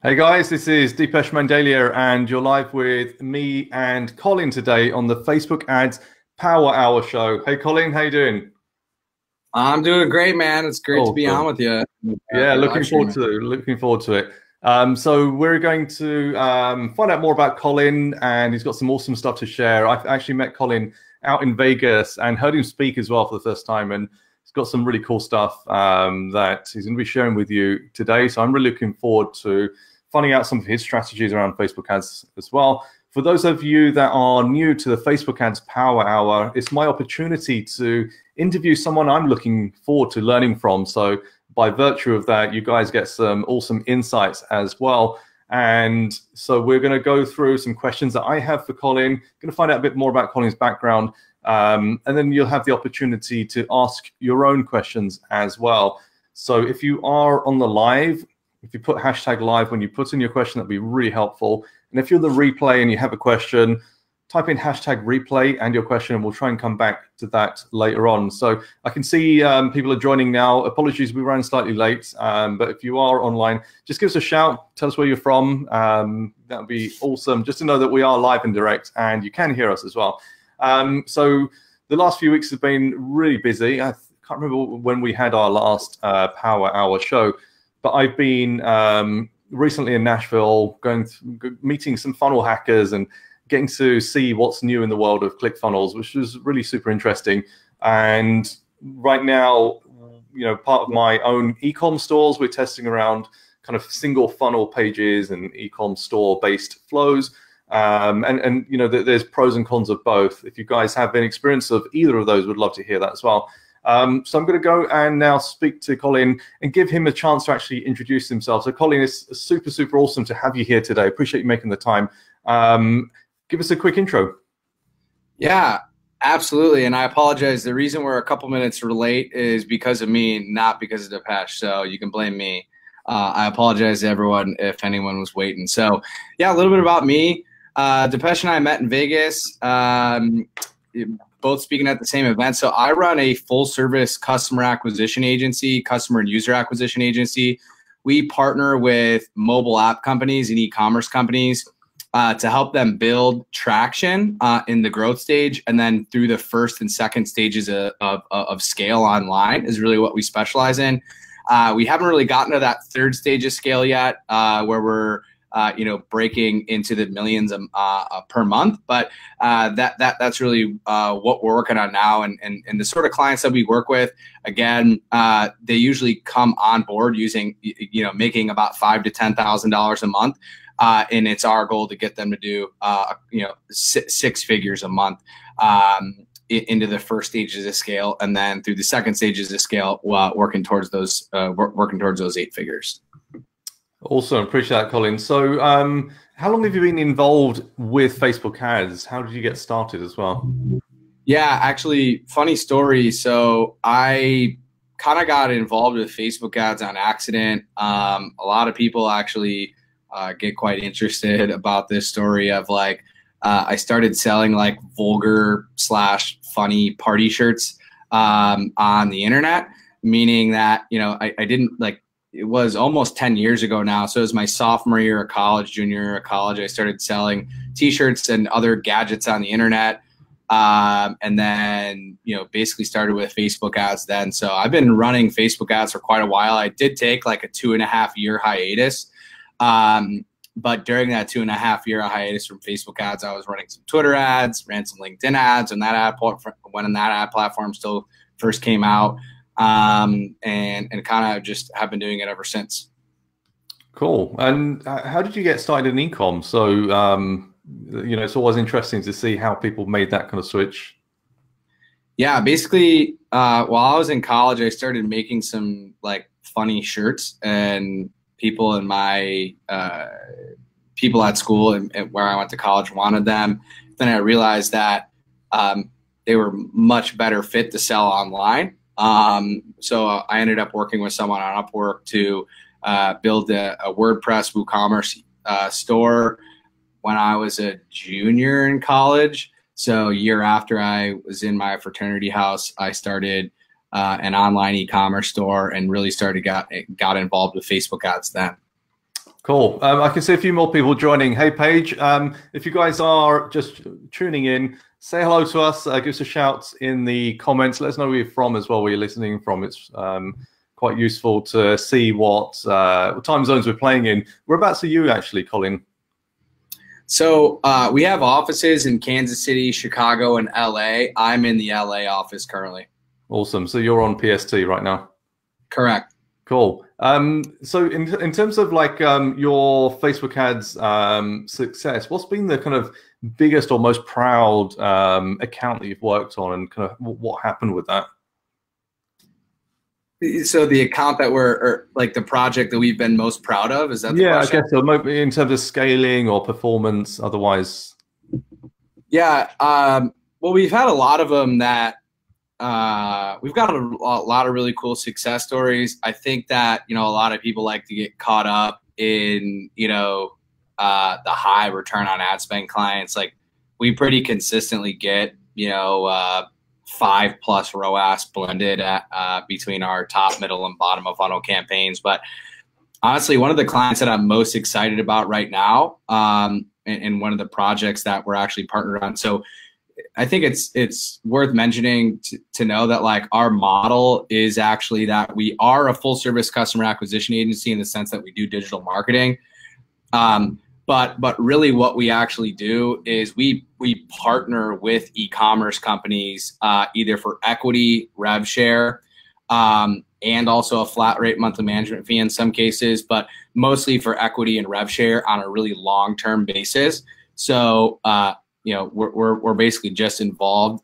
Hey guys, this is Deepesh Mandalia and you're live with me and Colin today on the Facebook Ads Power Hour show. Hey Colin, how you doing? I'm doing great, man. It's great to be on Awesome. with you. Yeah, Your live streaming. looking forward to it. So we're going to find out more about Colin, and he's got some awesome stuff to share. I've actually met Colin out in Vegas and heard him speak as well for the first time, and he's got some really cool stuff that he's going to be sharing with you today. So I'm really looking forward to finding out some of his strategies around Facebook ads as well. For those of you that are new to the Facebook Ads Power Hour, it's my opportunity to interview someone I'm looking forward to learning from. So by virtue of that, you guys get some awesome insights as well. And so we're going to go through some questions that I have for Colin, going to find out a bit more about Colin's background, and then you'll have the opportunity to ask your own questions as well. So if you are on the live, if you put hashtag live when you put in your question, that'd be really helpful. And if you're the replay and you have a question, type in hashtag replay and your question, and we'll try and come back to that later on. So I can see people are joining now. Apologies, we ran slightly late, but if you are online, just give us a shout. Tell us where you're from. That would be awesome, just to know that we are live and direct and you can hear us as well. So the last few weeks have been really busy. I can't remember when we had our last Power Hour show, but I've been recently in Nashville, meeting some funnel hackers and getting to see what's new in the world of ClickFunnels, which was really super interesting. And right now, part of my own e-com stores, we're testing around kind of single funnel pages and e-com store based flows. And there's pros and cons of both. If you guys have any experience of either of those, would love to hear that as well. So I'm going to go and now speak to Colin and give him a chance to actually introduce himself. So Colin, it's super, super awesome to have you here today. Appreciate you making the time. Give us a quick intro. Yeah, absolutely. And I apologize. The reason we're a couple minutes late is because of me, not because of Deepesh. So you can blame me. I apologize to everyone if anyone was waiting. So yeah, a little bit about me. Deepesh and I met in Vegas, both speaking at the same event. So I run a full service customer acquisition agency, customer and user acquisition agency. We partner with mobile app companies and e-commerce companies to help them build traction in the growth stage, and then through the first and second stages of scale online is really what we specialize in. We haven't really gotten to that third stage of scale yet, where we're breaking into the millions per month, but that's really what we're working on now. And the sort of clients that we work with, again, they usually come on board using, making about $5,000 to $10,000 a month. And it's our goal to get them to do, six figures a month into the first stages of scale, and then through the second stages of scale, working towards those 8 figures. Awesome, appreciate that, Colin. So, how long have you been involved with Facebook ads? How did you get started as well? Yeah, actually, funny story. So I kind of got involved with Facebook ads on accident. A lot of people actually get quite interested about this story of I started selling like vulgar / funny party shirts on the internet, meaning that, I didn't it was almost 10 years ago now. So it was my sophomore year of college, junior year of college. I started selling t-shirts and other gadgets on the internet. And then, basically started with Facebook ads then. So I've been running Facebook ads for quite a while. I did take like a 2.5-year hiatus. But during that 2.5-year hiatus from Facebook ads, I was running some Twitter ads, ran some LinkedIn ads, and that ad platform still first came out. And kind of just have been doing it ever since. Cool. And how did you get started in e-com? So, it's always interesting to see how people made that kind of switch. Yeah, basically, while I was in college, I started making some funny shirts, and people in my people at school and where I went to college wanted them. Then I realized that they were much better fit to sell online. So I ended up working with someone on Upwork to build a WordPress WooCommerce store when I was a junior in college. So a year after I was in my fraternity house, I started an online e-commerce store and really got involved with Facebook ads then. Cool. I can see a few more people joining. Hey, Paige, if you guys are just tuning in, say hello to us. Give us a shout in the comments. Let us know where you're from as well, where you're listening from. It's quite useful to see what time zones we're playing in. Whereabouts are you actually, Colin? So we have offices in Kansas City, Chicago, and LA. I'm in the LA office currently. Awesome. So you're on PST right now? Correct. Cool. So in terms of like your Facebook ads success, what's been the kind of biggest or most proud account that you've worked on, and kind of what happened with that? So the account that or like the project that we've been most proud of, is that the question? I guess so. In terms of scaling or performance, otherwise. Yeah. Well, we've had a lot of them that we've got a lot of really cool success stories. I think that, a lot of people like to get caught up in, the high return on ad spend clients. Like, we pretty consistently get, 5+ ROAS blended between our top, middle, and bottom of funnel campaigns. But honestly, one of the clients that I'm most excited about right now, and one of the projects that we're actually partnered on. So I think it's worth mentioning to know that, like, our model is actually that we are a full service customer acquisition agency in the sense that we do digital marketing. But really what we actually do is we partner with e-commerce companies, either for equity, rev share, and also a flat rate monthly management fee in some cases, but mostly for equity and rev share on a really long-term basis. So, we're basically just involved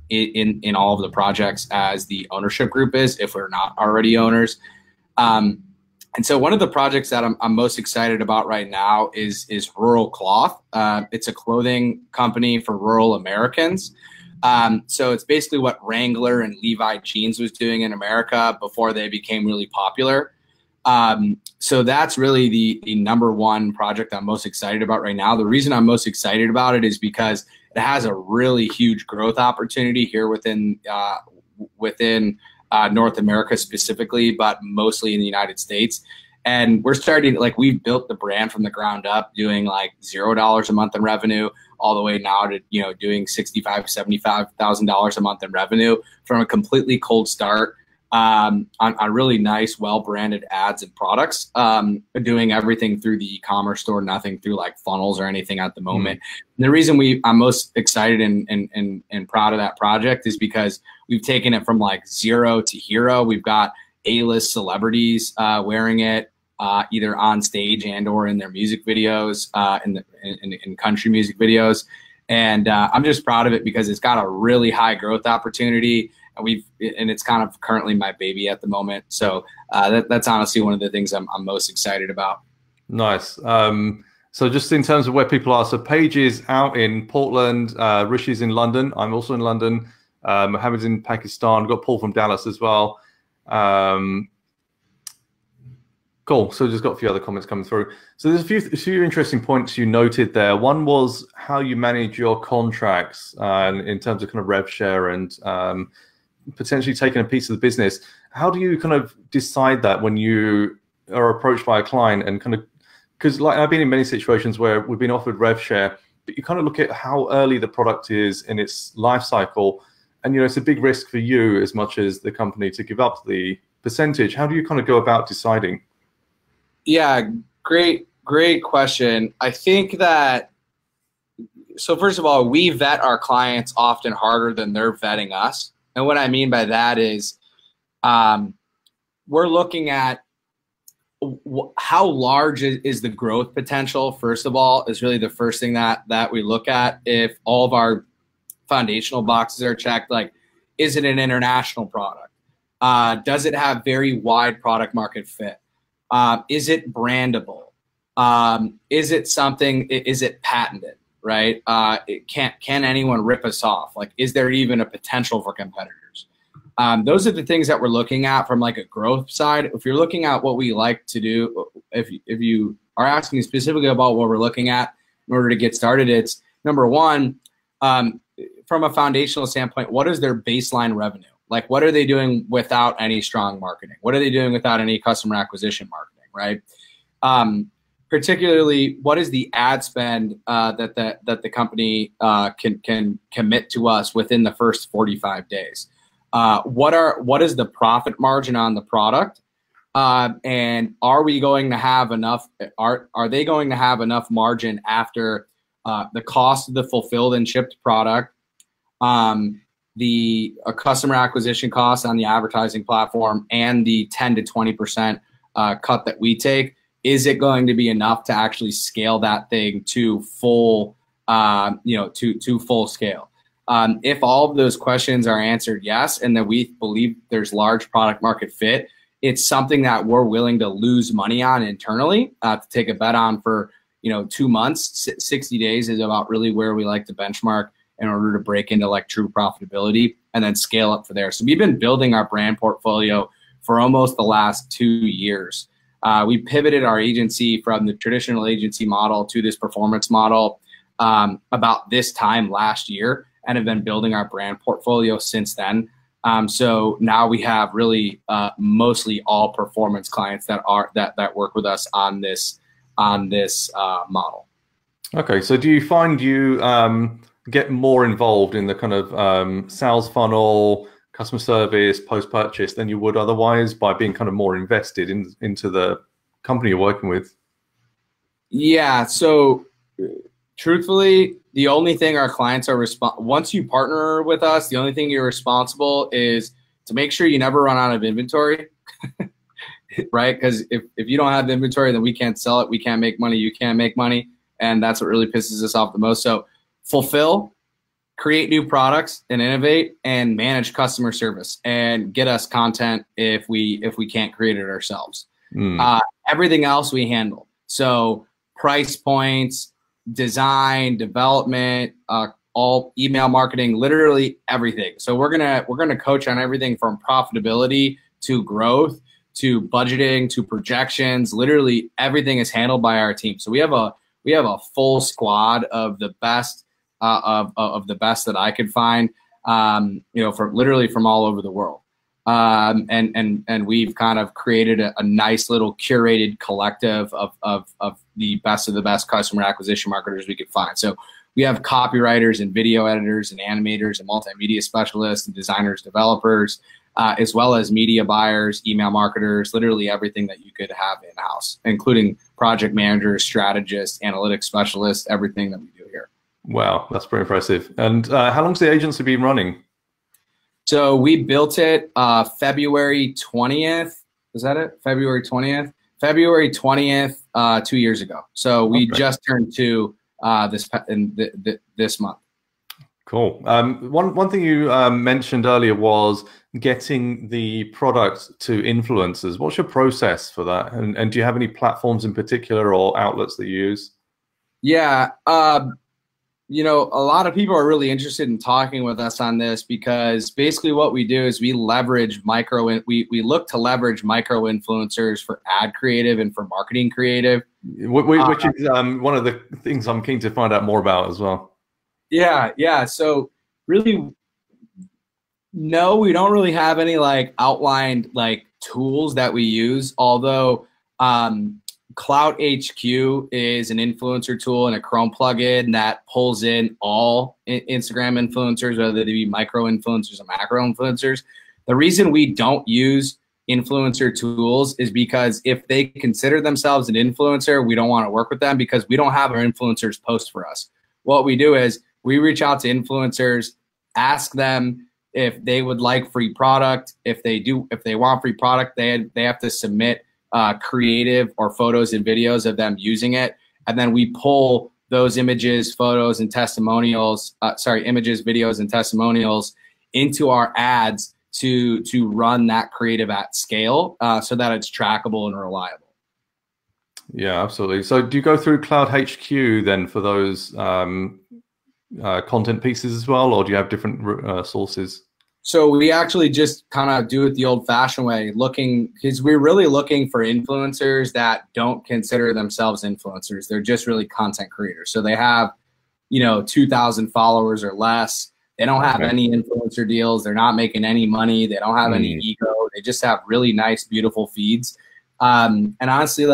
in all of the projects as the ownership group is, if we're not already owners. And so one of the projects that I'm most excited about right now is Rural Cloth. It's a clothing company for rural Americans. So it's basically what Wrangler and Levi Jeans was doing in America before they became really popular. So that's really the number one project I'm most excited about right now. The reason I'm most excited about it is because it has a really huge growth opportunity here within North America specifically, but mostly in the United States. And we're starting, like, we've built the brand from the ground up, doing like $0 a month in revenue, all the way now to, doing $65,000, $75,000 a month in revenue from a completely cold start, on really nice, well-branded ads and products, doing everything through the e-commerce store, nothing through like funnels or anything at the moment. And the reason I'm most excited and proud of that project is because we've taken it from like zero to hero. We've got A-list celebrities wearing it, either on stage and or in their music videos, in country music videos. And I'm just proud of it because it's got a really high growth opportunity. And it's kind of currently my baby at the moment. So that's honestly one of the things I'm most excited about. Nice. So just in terms of where people are, so Paige is out in Portland, Rishi's in London. I'm also in London. Mohammed's in Pakistan. We've got Paul from Dallas as well. Cool. So just got a few other comments coming through. So there's a few interesting points you noted there. One was how you manage your contracts in terms of kind of rev share and potentially taking a piece of the business. How do you kind of decide that when you are approached by a client, and kind of, because like I've been in many situations where we've been offered rev share, but you kind of look at how early the product is in its life cycle, and it's a big risk for you as much as the company to give up the percentage. How do you kind of go about deciding? Yeah, great question. I think that, so first of all, we vet our clients often harder than they're vetting us. And what I mean by that is we're looking at how large is the growth potential, first of all, is really the first thing that we look at. If all of our foundational boxes are checked, like, is it an international product? Does it have very wide product market fit? Is it brandable? Is it patented? Right? Can anyone rip us off? Like, is there even a potential for competitors? Those are the things that we're looking at from like a growth side. If you're looking at what we like to do, if you are asking specifically about what we're looking at in order to get started, it's number one, from a foundational standpoint, what is their baseline revenue? Like, what are they doing without any strong marketing? What are they doing without any customer acquisition marketing, right? Particularly, what is the ad spend that the company can commit to us within the first 45 days? What is the profit margin on the product? And are we going to have enough? Are they going to have enough margin after the cost of the fulfilled and shipped product, the customer acquisition cost on the advertising platform, and the 10 to 20% cut that we take? Is it going to be enough to actually scale that thing to full, to full scale? If all of those questions are answered yes, and that we believe there's large product market fit, it's something that we're willing to lose money on internally to take a bet on for 2 months. 60 days is about really where we like to benchmark in order to break into like true profitability and then scale up for there. So we've been building our brand portfolio for almost the last 2 years. We pivoted our agency from the traditional agency model to this performance model about this time last year, and have been building our brand portfolio since then. So now we have really mostly all performance clients that work with us on this model. Okay, so do you find you get more involved in the kind of sales funnel, customer service, post-purchase than you would otherwise by being kind of more invested into the company you're working with? Yeah. So truthfully, the only thing our clients are once you partner with us, the only thing you're responsible is to make sure you never run out of inventory, right? Because if you don't have the inventory, then we can't sell it. We can't make money. You can't make money. And that's what really pisses us off the most. So fulfill, create new products and innovate, and manage customer service and get us content if we can't create it ourselves. Everything else we handle. So price points, design, development, all email marketing, literally everything. So we're gonna coach on everything from profitability to growth to budgeting to projections. Literally everything is handled by our team. So we have a full squad of the best of the best that I could find, from literally from all over the world. And we've kind of created a nice little curated collective of the best customer acquisition marketers we could find. So we have copywriters and video editors and animators and multimedia specialists and designers, developers, as well as media buyers, email marketers, literally everything that you could have in-house, including project managers, strategists, analytics specialists, everything that we do here. Wow, that's pretty impressive. And how long's the agency been running? So we built it February 20th. Was that it? February 20th? February 20th, 2 years ago. So we just turned 2 this month. Cool. One thing you mentioned earlier was getting the product to influencers. What's your process for that? And do you have any platforms in particular or outlets that you use? Yeah. A lot of people are really interested in talking with us on this because basically what we do is we leverage we look to leverage micro influencers for ad creative and for marketing creative. Which is one of the things I'm keen to find out more about as well. Yeah. So really, no, we don't really have any outlined tools that we use, although Cloud HQ is an influencer tool and a Chrome plugin that pulls in all Instagram influencers, whether they be micro influencers or macro influencers. The reason we don't use influencer tools is because if they consider themselves an influencer, we don't want to work with them because we don't have our influencers post for us. What we do is we reach out to influencers, ask them if they would like free product. If they want free product, they have to submit creative or photos and videos of them using it. And then we pull those images, photos, and testimonials, images, videos, and testimonials into our ads to run that creative at scale so that it's trackable and reliable. Yeah, absolutely. So do you go through Cloud HQ then for those content pieces as well, or do you have different sources? So we actually just kind of do it the old-fashioned way, because we're really looking for influencers that don't consider themselves influencers. They're just really content creators. So they have, 2,000 followers or less. They don't have any influencer deals. They're not making any money. They don't have any ego. They just have really nice, beautiful feeds. And honestly,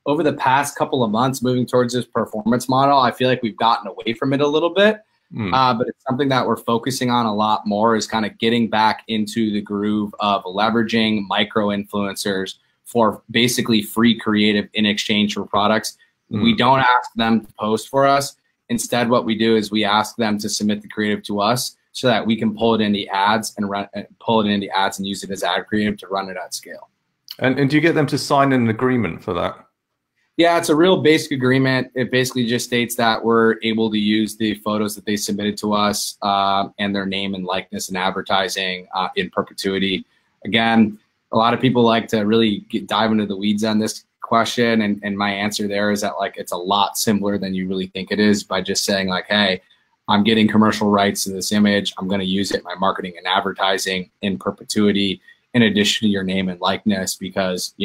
over the past couple of months, moving towards this performance model, I feel like we've gotten away from it a little bit. But it's something that we're focusing on a lot more, is kind of getting back into the groove of leveraging micro influencers for basically free creative in exchange for products. We don't ask them to post for us. Instead, what we do is we ask them to submit the creative to us so that we can pull it in the ads and use it as ad creative to run it at scale. And do you get them to sign an agreement for that? Yeah, it's a real basic agreement. It basically just states that we're able to use the photos that they submitted to us and their name and likeness and advertising in perpetuity. Again, a lot of people like to really dive into the weeds on this question, and my answer there is that, like, it's a lot simpler than you really think it is, by just saying, like, hey, I'm getting commercial rights to this image. I'm going to use it in my marketing and advertising in perpetuity, in addition to your name and likeness, because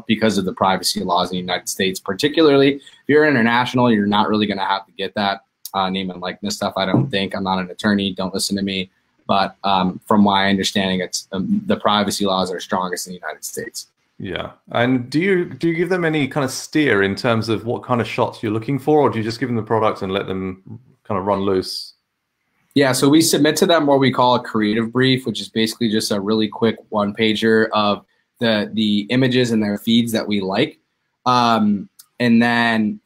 because of the privacy laws in the United States. Particularly if you're international, you're not really going to have to get that name and likeness stuff. I don't think. I'm not an attorney. Don't listen to me. But from my understanding, it's the privacy laws are strongest in the United States. Yeah. And do you give them any kind of steer in terms of what kind of shots you're looking for, or do you just give them the product and let them kind of run loose? Yeah, so we submit to them what we call a creative brief, which is basically just a really quick one-pager of the images and their feeds that we like. And then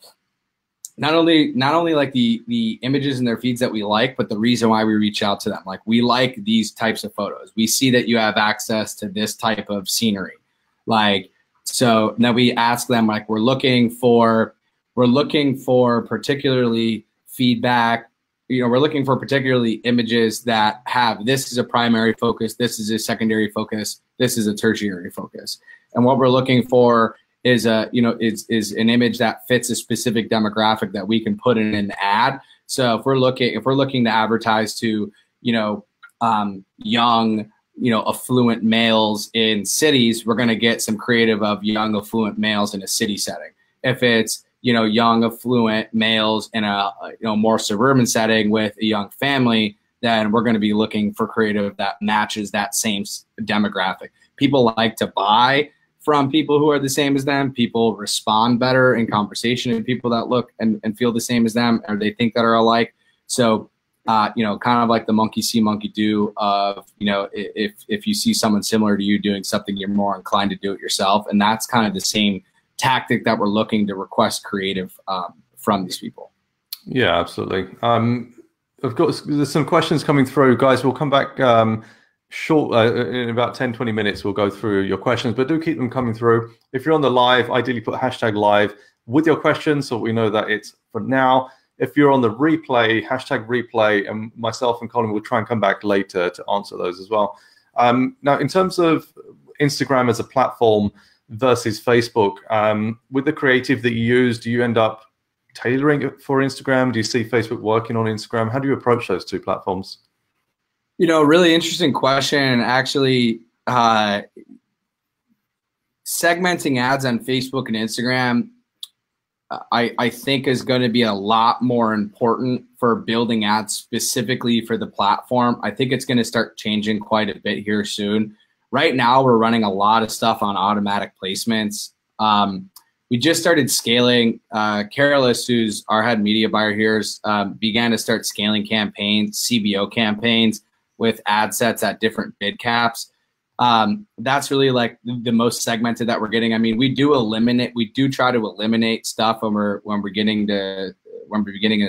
not only like the images and their feeds that we like, but the reason why we reach out to them. Like, we like these types of photos. We see that you have access to this type of scenery. Like, so then we ask them, like, we're looking for particularly feedback. We're looking for particularly images that have, this is a primary focus, this is a secondary focus, this is a tertiary focus. And what we're looking for is is an image that fits a specific demographic that we can put in an ad. So if we're looking to advertise to, young, affluent males in cities, we're going to get some creative of young, affluent males in a city setting. If it's, young, affluent males in a more suburban setting with a young family, then we're going to be looking for creative that matches that same demographic. People like to buy from people who are the same as them. People respond better in conversation to people that look and feel the same as them, or they think that are alike. So, kind of like the monkey see, monkey do of, if you see someone similar to you doing something, you're more inclined to do it yourself. And that's kind of the same tactic that we're looking to request creative from these people. Yeah, absolutely. Of course, there's some questions coming through. Guys, we'll come back in about 10-20 minutes. We'll go through your questions, but do keep them coming through. If you're on the live, ideally put hashtag live with your questions so we know that it's for now. If you're on the replay, hashtag replay, and myself and Colin will try and come back later to answer those as well. Now, in terms of Instagram as a platform versus Facebook, with the creative that you use, do you end up tailoring it for Instagram? Do you see Facebook working on Instagram? How do you approach those two platforms? Really interesting question. Actually, segmenting ads on Facebook and Instagram, I think is going to be a lot more important for building ads specifically for the platform. I think it's going to start changing quite a bit here soon. Right now, we're running a lot of stuff on automatic placements. We just started scaling. Carolus, who's our head media buyer here, began to start scaling campaigns, CBO campaigns with ad sets at different bid caps. That's really like the most segmented that we're getting. I mean, we do try to eliminate stuff when we're beginning to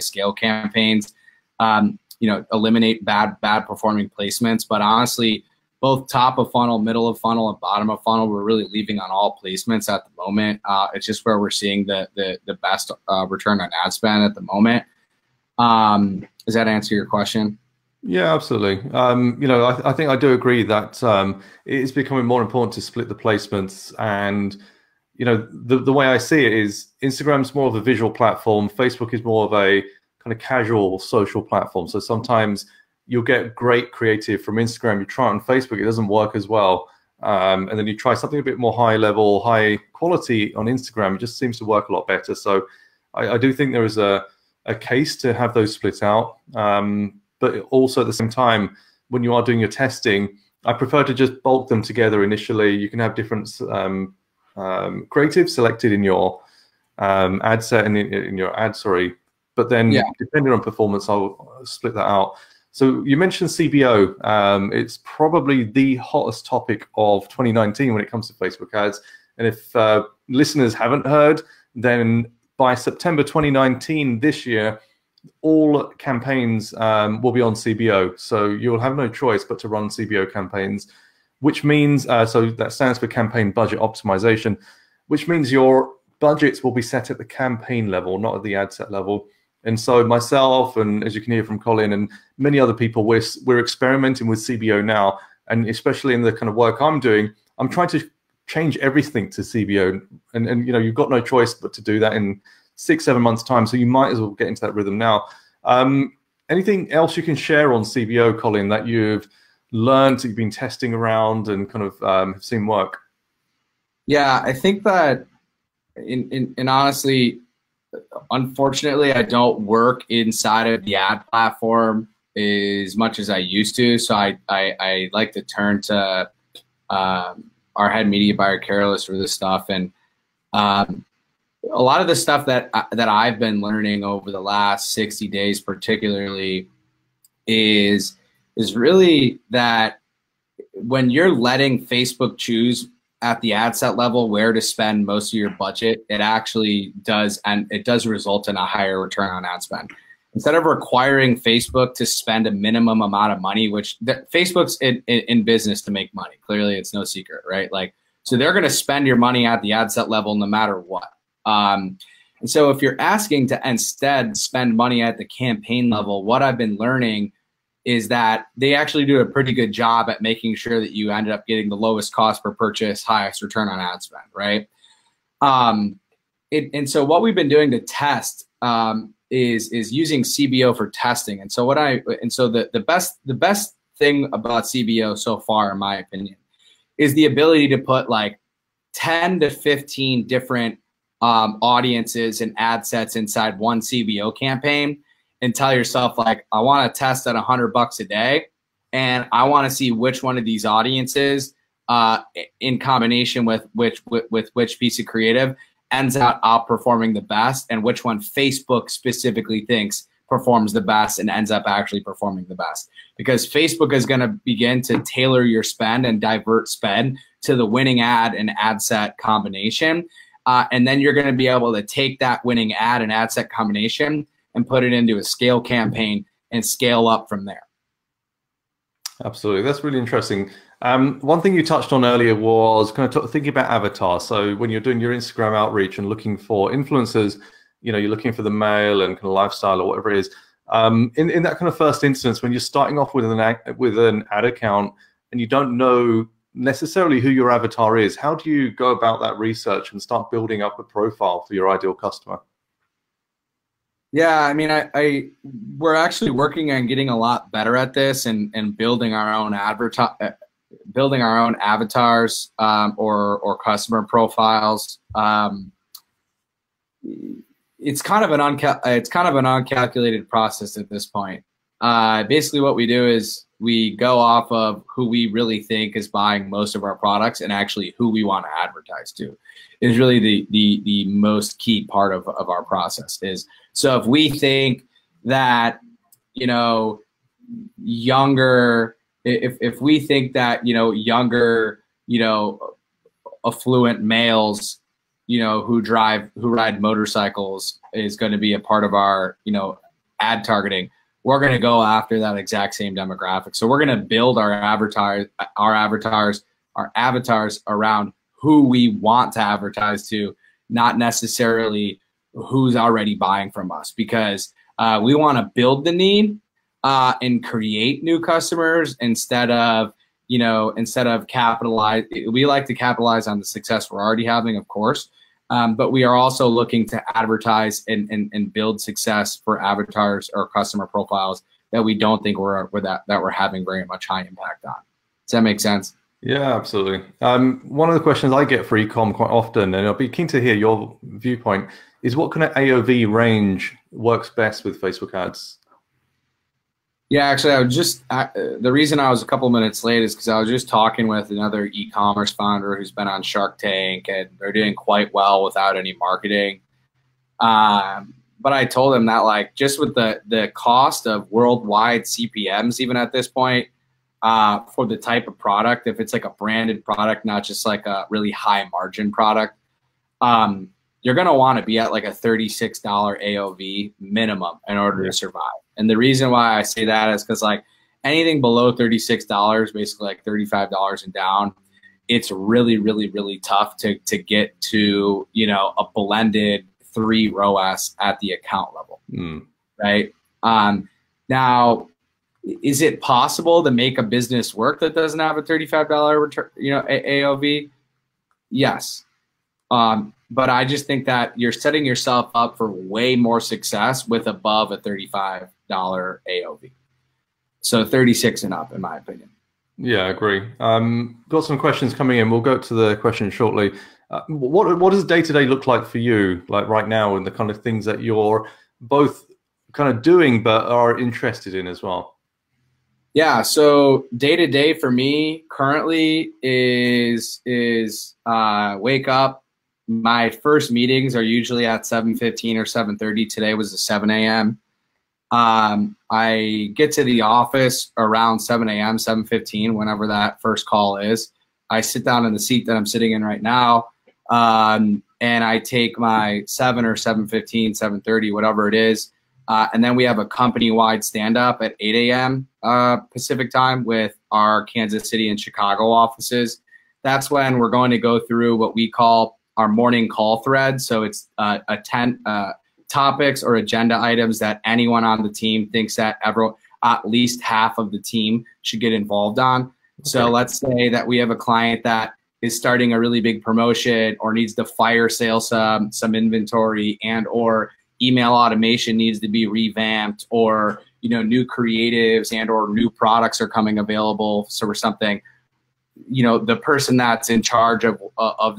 scale campaigns. Eliminate bad performing placements. But honestly, both top of funnel, middle of funnel, and bottom of funnel, we're really leaving on all placements at the moment. It's just where we're seeing the best return on ad spend at the moment. Does that answer your question? Yeah, absolutely. I think I do agree that it's becoming more important to split the placements. And, the way I see it is Instagram's more of a visual platform. Facebook is more of a kind of casual social platform. So sometimes you'll get great creative from Instagram. You try it on Facebook, it doesn't work as well. And then you try something a bit more high level, high quality on Instagram. It just seems to work a lot better. So I do think there is a case to have those split out. But also at the same time, when you are doing your testing, I prefer to just bulk them together initially. You can have different creatives selected in your ad set in your ad, sorry. But then depending on performance, I'll split that out. So you mentioned CBO. It's probably the hottest topic of 2019 when it comes to Facebook ads. And if listeners haven't heard, then by September 2019 this year, all campaigns will be on CBO. So you'll have no choice but to run CBO campaigns, which means, so that stands for campaign budget optimization, which means your budgets will be set at the campaign level, not at the ad set level. And so myself, and as you can hear from Colin and many other people, we're experimenting with CBO now. And especially in the kind of work I'm doing, I'm trying to change everything to CBO. And you know, you've got no choice but to do that in 6-7 months time. So you might as well get into that rhythm now. Anything else you can share on CBO, Colin, that you've learned, that you've been testing around and kind of have seen work? Yeah, I think that in honestly, unfortunately, I don't work inside of the ad platform as much as I used to. So I like to turn to our head media buyer, Careless, for this stuff. And a lot of the stuff that I've been learning over the last 60 days particularly is really that when you're letting Facebook choose at the ad set level where to spend most of your budget, it actually does, and it does result in a higher return on ad spend. Instead of requiring Facebook to spend a minimum amount of money, which Facebook's in business to make money. Clearly, it's no secret, right? Like, so they're going to spend your money at the ad set level no matter what. And so if you're asking to instead spend money at the campaign level, what I've been learning is that they actually do a pretty good job at making sure that you ended up getting the lowest cost per purchase, highest return on ad spend, right? And so what we've been doing to test is using CBO for testing. And so the best thing about CBO so far, in my opinion, is the ability to put like 10 to 15 different audiences and ad sets inside one CBO campaign, and tell yourself, like, I want to test at $100 a day, and I want to see which one of these audiences, in combination with which piece of creative, ends out outperforming the best, and which one Facebook specifically thinks performs the best and ends up actually performing the best. Because Facebook is going to begin to tailor your spend and divert spend to the winning ad and ad set combination, and then you're going to be able to take that winning ad and ad set combination and put it into a scale campaign and scale up from there. Absolutely. That's really interesting. One thing you touched on earlier was kind of thinking about avatars. So when you're doing your Instagram outreach and looking for influencers, you know, you're looking for the male and kind of lifestyle or whatever it is. In that kind of first instance, when you're starting off with an ad account and you don't know necessarily who your avatar is, how do you go about that research and start building up a profile for your ideal customer? Yeah, I mean, we're actually working on getting a lot better at this and building our own avatars or customer profiles. It's kind of an uncalculated process at this point. Basically, what we do is we go off of who we really think is buying most of our products and actually who we want to advertise to. Is really the most key part of our process. Is so if we think that, you know, if we think that, you know, younger, you know, affluent males, you know, who ride motorcycles is going to be a part of our, you know, ad targeting, we're going to go after that exact same demographic. So we're going to build our avatars around who we want to advertise to, not necessarily who's already buying from us, because we want to build the need and create new customers instead of capitalize. We like to capitalize on the success we're already having, of course, but we are also looking to advertise and build success for avatars or customer profiles that we don't think we're having very much high impact on. Does that make sense? Yeah, absolutely. One of the questions I get for ecom quite often, and I'll be keen to hear your viewpoint, is what kind of AOV range works best with Facebook ads? Yeah, actually, the reason I was a couple minutes late is because I was just talking with another e-commerce founder who's been on Shark Tank, and they're doing quite well without any marketing. But I told him that, like, just with the cost of worldwide CPMs, even at this point, for the type of product, if it's like a branded product, not just like a really high margin product, you're going to want to be at like a $36 AOV minimum in order to survive. And the reason why I say that is because, like, anything below $36, basically like $35 and down, it's really, really, really tough to get to, you know, a blended 3 ROAS at the account level, right? Now, is it possible to make a business work that doesn't have a $35 return, you know, AOV? Yes. But I just think that you're setting yourself up for way more success with above a $35 AOV. So 36 and up, in my opinion. Yeah, I agree. Got some questions coming in. We'll go to the questions shortly. What does day-to-day look like for you, like right now, and the kind of things that you're both kind of doing but are interested in as well? Yeah, so day-to-day for me currently is wake up. My first meetings are usually at 7:15 or 7:30. Today was at 7 a.m. I get to the office around 7 a.m., 7:15, whenever that first call is. I sit down in the seat that I'm sitting in right now, and I take my 7 or 7:15, 7:30, whatever it is. And then we have a company-wide stand-up at 8 a.m. Pacific time with our Kansas City and Chicago offices. That's when we're going to go through what we call our morning call thread. So it's 10 topics or agenda items that anyone on the team thinks that at least half of the team should get involved on. Okay. So let's say that we have a client that is starting a really big promotion or needs to fire sale some inventory, and or email automation needs to be revamped, or, you know, new creatives and or new products are coming available. So or something, you know, the person that's in charge of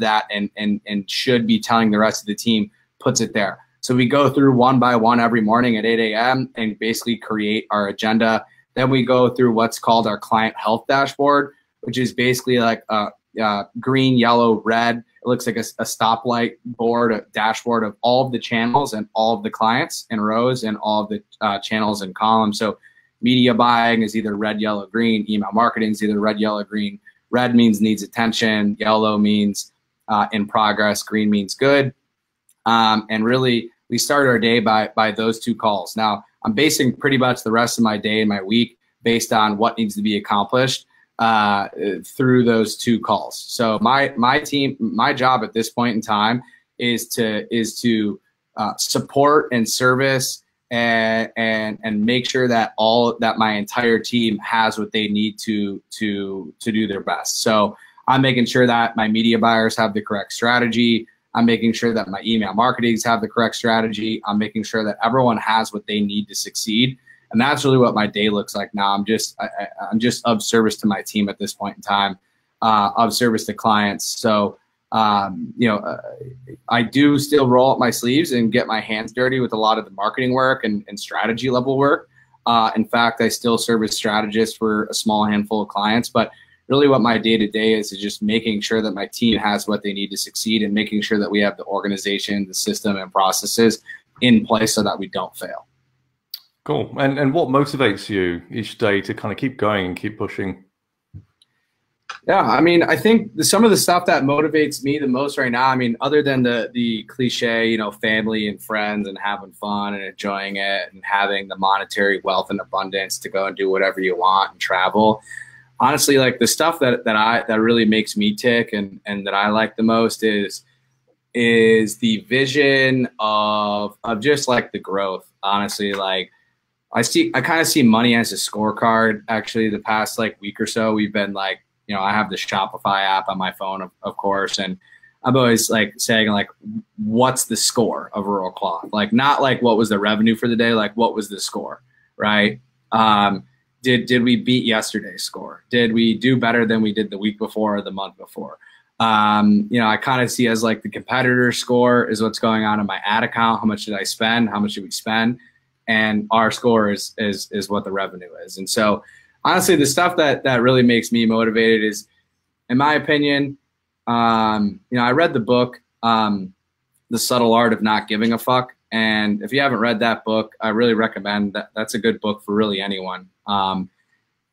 that and should be telling the rest of the team puts it there. So we go through one by one every morning at 8 a.m. and basically create our agenda. Then we go through what's called our client health dashboard, which is basically like green, yellow, red. It looks like a stoplight board, a dashboard of all of the channels and all of the clients in rows and all of the channels in columns. So media buying is either red, yellow, green. Email marketing is either red, yellow, green. Red means needs attention. Yellow means in progress. Green means good. And really, we start our day by those 2 calls. Now, I'm basing pretty much the rest of my day and my week based on what needs to be accomplished through those 2 calls. So my team, my job at this point in time is to support and service and make sure that my entire team has what they need to do their best. So I'm making sure that my media buyers have the correct strategy. I'm making sure that my email marketings have the correct strategy. I'm making sure that everyone has what they need to succeed. And that's really what my day looks like now. I'm just of service to my team at this point in time, of service to clients. So, you know, I do still roll up my sleeves and get my hands dirty with a lot of the marketing work and strategy level work. In fact, I still serve as strategist for a small handful of clients, but really what my day-to-day is just making sure that my team has what they need to succeed and making sure that we have the organization, the system, and processes in place so that we don't fail. Cool. And what motivates you each day to kind of keep going and keep pushing? Yeah, I mean, I think some of the stuff that motivates me the most right now, I mean, other than the cliche, you know, family and friends and having fun and enjoying it and having the monetary wealth and abundance to go and do whatever you want and travel, honestly, like the stuff that really makes me tick and that I like the most is the vision of just like the growth. Honestly, like I kind of see money as a scorecard. Actually, the past like week or so, we've been like, you know, I have the Shopify app on my phone, of course, and I'm always like saying like, what's the score of Rural Cloth? Like not like what was the revenue for the day, like what was the score, right? Did we beat yesterday's score? Did we do better than we did the week before or the month before? You know, I kind of see as like the competitor score is what's going on in my ad account. How much did I spend? How much did we spend? And our score is what the revenue is. And so honestly, the stuff that really makes me motivated is, in my opinion, you know, I read the book The Subtle Art of Not Giving a Fuck. And if you haven't read that book, I really recommend that. That's a good book for really anyone.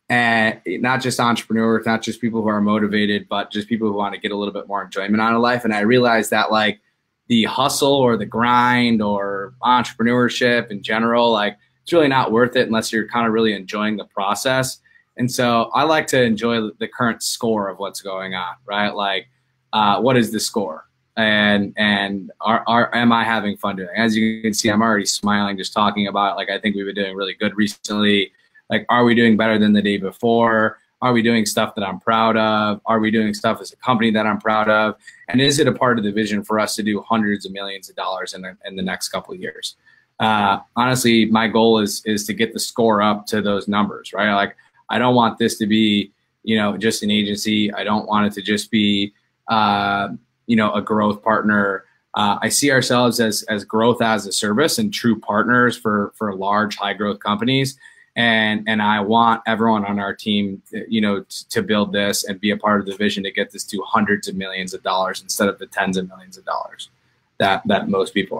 And not just entrepreneurs, not just people who are motivated, but just people who want to get a little bit more enjoyment out of life. And I realized that like the hustle or the grind or entrepreneurship in general, like it's really not worth it unless you're kind of really enjoying the process. And so I like to enjoy the current score of what's going on, right? Like, what is the score? And am I having fun doing it? As you can see, I'm already smiling just talking about it. Like, I think we've been doing really good recently. Like, are we doing better than the day before? Are we doing stuff that I'm proud of? Are we doing stuff as a company that I'm proud of? And is it a part of the vision for us to do hundreds of millions of dollars in the next couple of years? Honestly, my goal is to get the score up to those numbers, right? Like, I don't want this to be, you know, just an agency. I don't want it to just be, you know, a growth partner. I see ourselves as growth as a service and true partners for large, high growth companies. And I want everyone on our team, you know, to build this and be a part of the vision to get this to hundreds of millions of dollars instead of the tens of millions of dollars that most people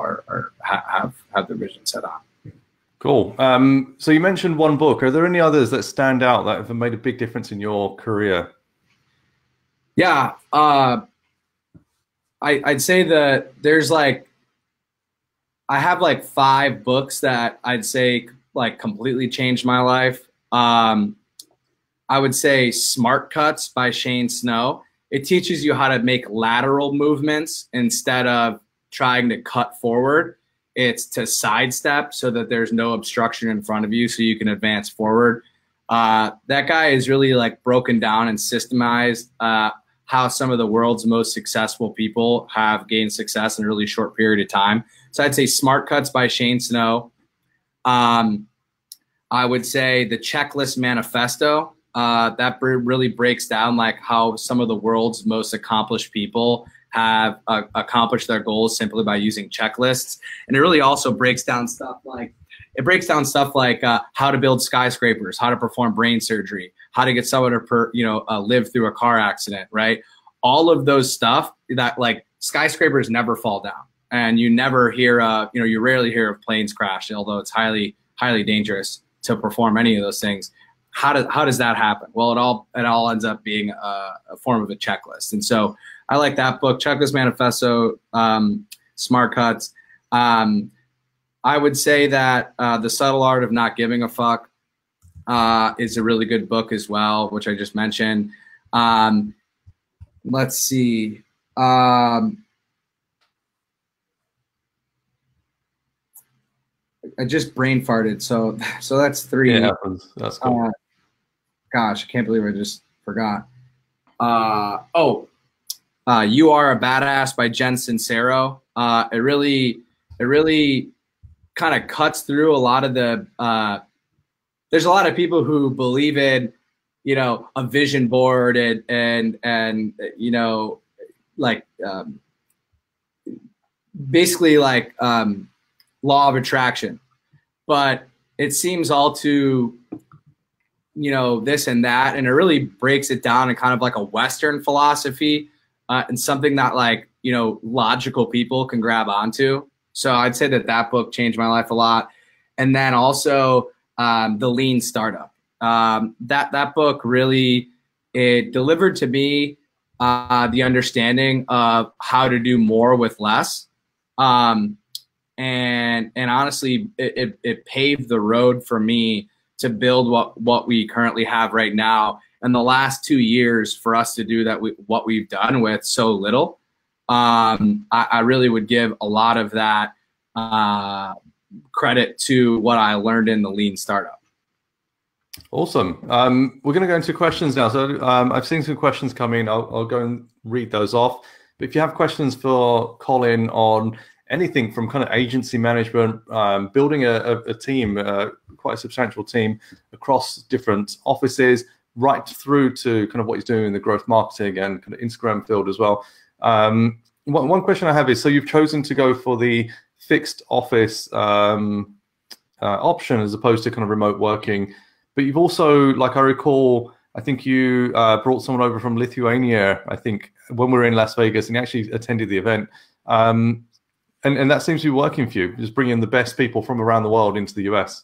have their vision set on. Cool. So you mentioned one book. Are there any others that stand out that have made a big difference in your career? Yeah. I'd say that there's like, I have like 5 books that I'd say like completely changed my life. I would say Smart Cuts by Shane Snow. It teaches you how to make lateral movements instead of trying to cut forward. It's to sidestep so that there's no obstruction in front of you so you can advance forward. That guy is really like broken down and systemized how some of the world's most successful people have gained success in a really short period of time. So I'd say Smart Cuts by Shane Snow. I would say the Checklist Manifesto. That really breaks down like how some of the world's most accomplished people have accomplished their goals simply by using checklists. And it really also breaks down stuff like how to build skyscrapers, how to perform brain surgery, how to get someone to live through a car accident, right? All of those stuff that like skyscrapers never fall down, and you never hear you rarely hear of planes crash, although it's highly dangerous to perform any of those things. How does that happen? Well, it all ends up being a form of a checklist. And so I like that book, Checklist Manifesto, Smart Cuts. I would say that The Subtle Art of Not Giving a Fuck is a really good book as well, which I just mentioned. Let's see. I just brain farted, so that's 3. It happens. That's cool. Gosh, I can't believe I just forgot. You Are a Badass by Jen Sincero. It really kind of cuts through a lot of the there's a lot of people who believe in, you know, a vision board and you know, like basically like law of attraction, but it seems all too, you know, this and that, and it really breaks it down in kind of like a Western philosophy and something that like, you know, logical people can grab onto. So I'd say that book changed my life a lot. And then also The Lean Startup. That book really, it delivered to me the understanding of how to do more with less. And honestly, it paved the road for me to build what we currently have right now. And the last 2 years for us to do what we've done with so little, I really would give a lot of that credit to what I learned in the Lean Startup. Awesome. We're going to go into questions now. So I've seen some questions come in. I'll go and read those off. But if you have questions for Colin on anything from kind of agency management, building a team, quite a substantial team across different offices, right through to kind of what he's doing in the growth marketing and kind of Instagram field as well. One question I have is, so you've chosen to go for the fixed office option as opposed to kind of remote working, but you've also, like I recall, I think you brought someone over from Lithuania, I think, when we were in Las Vegas, and he actually attended the event. And that seems to be working for you, just bringing the best people from around the world into the US.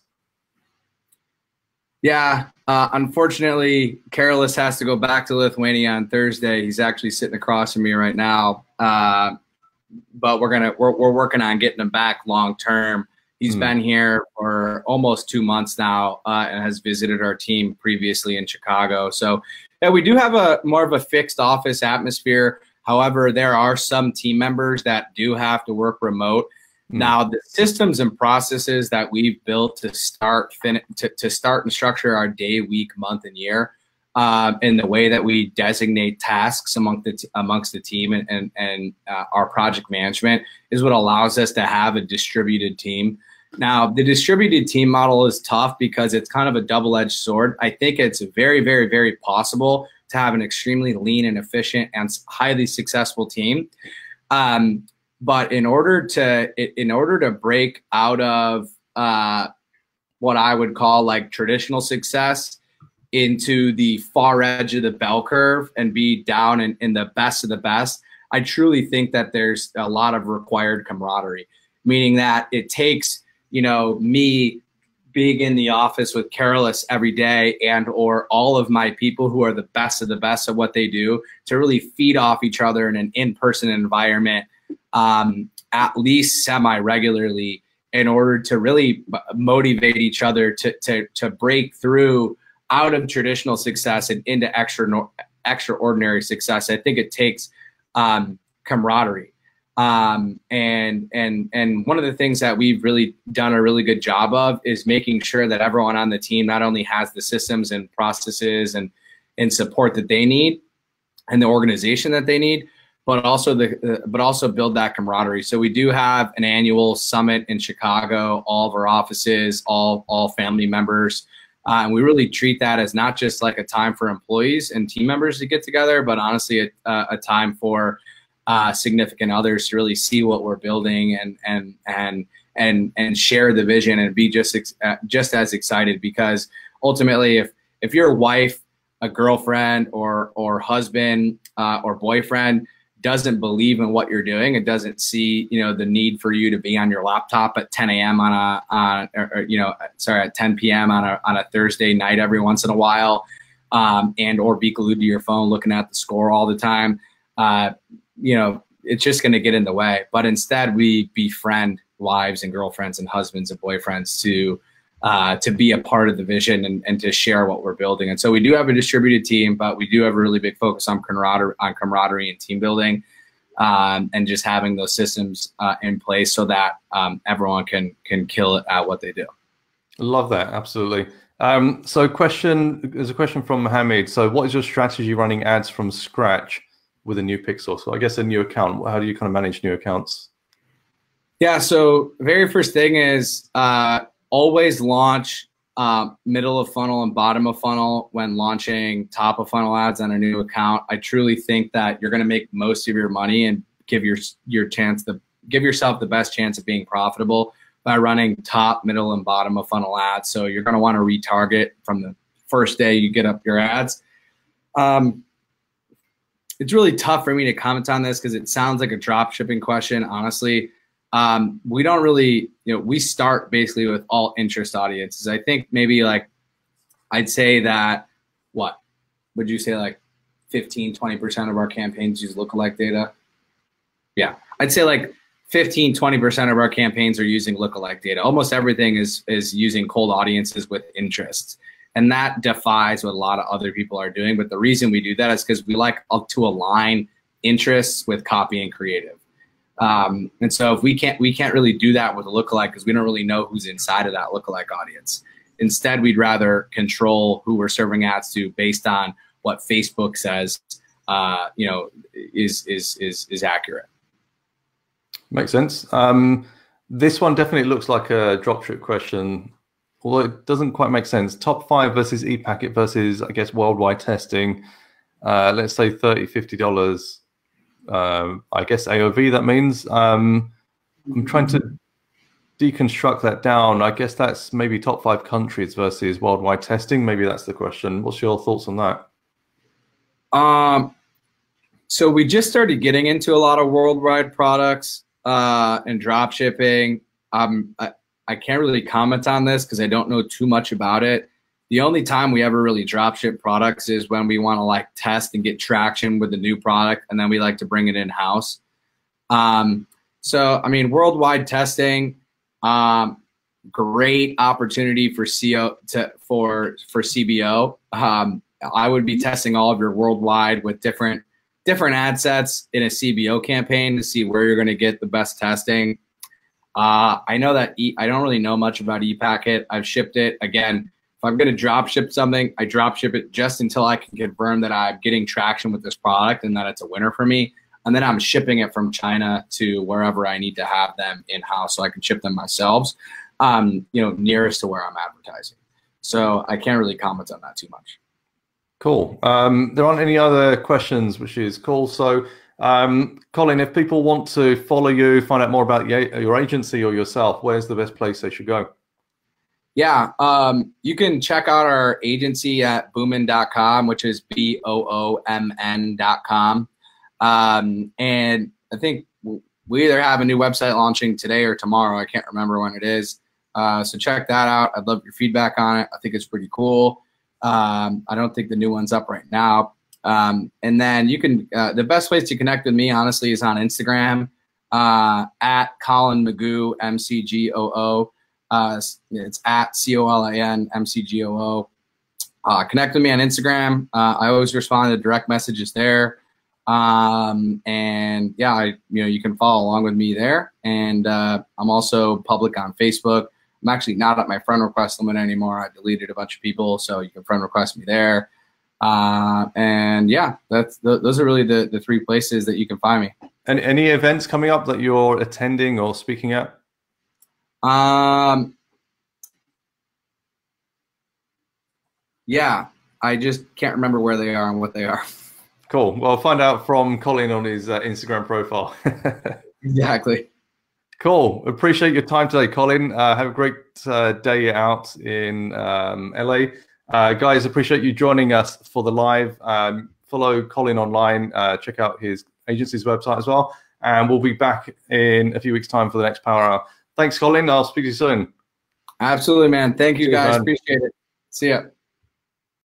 Yeah, unfortunately, Karolis has to go back to Lithuania on Thursday. He's actually sitting across from me right now, but we're working on getting him back long term. He's been here for almost 2 months now and has visited our team previously in Chicago. So yeah, we do have a more of a fixed office atmosphere. However, there are some team members that do have to work remote. Now, the systems and processes that we've built to start and structure our day, week, month, and year, and the way that we designate tasks amongst the team and our project management is what allows us to have a distributed team. Now, the distributed team model is tough because it's kind of a double-edged sword. I think it's very, very, very possible to have an extremely lean and efficient and highly successful team. But in order to break out of what I would call like traditional success into the far edge of the bell curve and be down in the best of the best, I truly think that there's a lot of required camaraderie, meaning that it takes, me being in the office with Karolis every day and or all of my people who are the best of the best at what they do to really feed off each other in an in-person environment at least semi-regularly in order to really motivate each other to break through out of traditional success and into extraordinary success. I think it takes camaraderie. And one of the things that we've really done a really good job of is making sure that everyone on the team not only has the systems and processes and support that they need and the organization that they need, but also build that camaraderie. So we do have an annual summit in Chicago, all of our offices, all family members. And we really treat that as not just like a time for employees and team members to get together, but honestly a time for significant others to really see what we're building and share the vision and be just as excited. Because ultimately, if your wife, a girlfriend or husband or boyfriend doesn't believe in what you're doing and doesn't see, the need for you to be on your laptop at 10 a.m. at 10 p.m. on a Thursday night every once in a while, and or be glued to your phone looking at the score all the time, it's just going to get in the way. But instead, we befriend wives and girlfriends and husbands and boyfriends to be a part of the vision and to share what we're building. And so we do have a distributed team, but we do have a really big focus on camaraderie and team building, and just having those systems in place so that everyone can kill it at what they do. Love that. Absolutely. There's a question from Mohammed. So what is your strategy running ads from scratch with a new pixel? So I guess a new account. How do you kind of manage new accounts? Yeah. So very first thing is, always launch middle of funnel and bottom of funnel when launching top of funnel ads on a new account. I truly think that you're going to make most of your money and give yourself the best chance of being profitable by running top, middle, and bottom of funnel ads. So you're going to want to retarget from the first day you get up your ads. It's really tough for me to comment on this because it sounds like a drop shipping question. Honestly, we don't really, we start basically with all interest audiences. I think maybe I'd say that, what would you say, like 15, 20% of our campaigns use lookalike data? Yeah, I'd say like 15, 20% of our campaigns are using lookalike data. Almost everything is using cold audiences with interests. And that defies what a lot of other people are doing. But the reason we do that is because we like to align interests with copy and creative. And so if we can't really do that with a lookalike because we don't really know who's inside of that lookalike audience. Instead, we'd rather control who we're serving ads to based on what Facebook says, is accurate. Makes sense. This one definitely looks like a dropship question, although it doesn't quite make sense. Top 5 versus ePacket versus, I guess, worldwide testing. Let's say $30, $50. I guess AOV, that means. I'm trying to deconstruct that down. I guess that's maybe top 5 countries versus worldwide testing. Maybe that's the question. What's your thoughts on that? So we just started getting into a lot of worldwide products. and drop shipping. I can't really comment on this because I don't know too much about it. The only time we ever really drop ship products is when we want to like test and get traction with a new product, and then we like to bring it in house. So I mean, worldwide testing, great opportunity for CBO. I would be testing all of your worldwide with different ad sets in a CBO campaign to see where you're going to get the best testing. I know that I don't really know much about ePacket. I've shipped it. Again, if I'm going to drop ship something, I drop ship it just until I can confirm that I'm getting traction with this product and that it's a winner for me. And then I'm shipping it from China to wherever I need to have them in-house so I can ship them myself, nearest to where I'm advertising. So I can't really comment on that too much. Cool. There aren't any other questions, which is cool. So, Colin, if people want to follow you, find out more about your agency or yourself, where's the best place they should go? Yeah, you can check out our agency at boomn.com, which is BOOMN.com. And I think we either have a new website launching today or tomorrow. I can't remember when it is. So check that out. I'd love your feedback on it. I think it's pretty cool. I don't think the new one's up right now. And then you can, the best place to connect with me, honestly, is on Instagram, at Colin Mcgoo, MCGOO. It's at COLIN MCGOO. Connect with me on Instagram. I always respond to direct messages there. And yeah, you can follow along with me there. And I'm also public on Facebook. I'm actually not at my friend request limit anymore. I deleted a bunch of people, so you can friend request me there. And yeah, those are really the three places that you can find me. And any events coming up that you're attending or speaking at? Yeah, I just can't remember where they are and what they are. Cool. Well, find out from Colin on his Instagram profile. Exactly. Cool. Appreciate your time today, Colin. Have a great day out in LA. Guys, appreciate you joining us for the live. Follow Colin online. Check out his agency's website as well. And we'll be back in a few weeks' time for the next Power Hour. Thanks, Colin. I'll speak to you soon. Absolutely, man. Thank you, guys. Man. Appreciate it. See ya.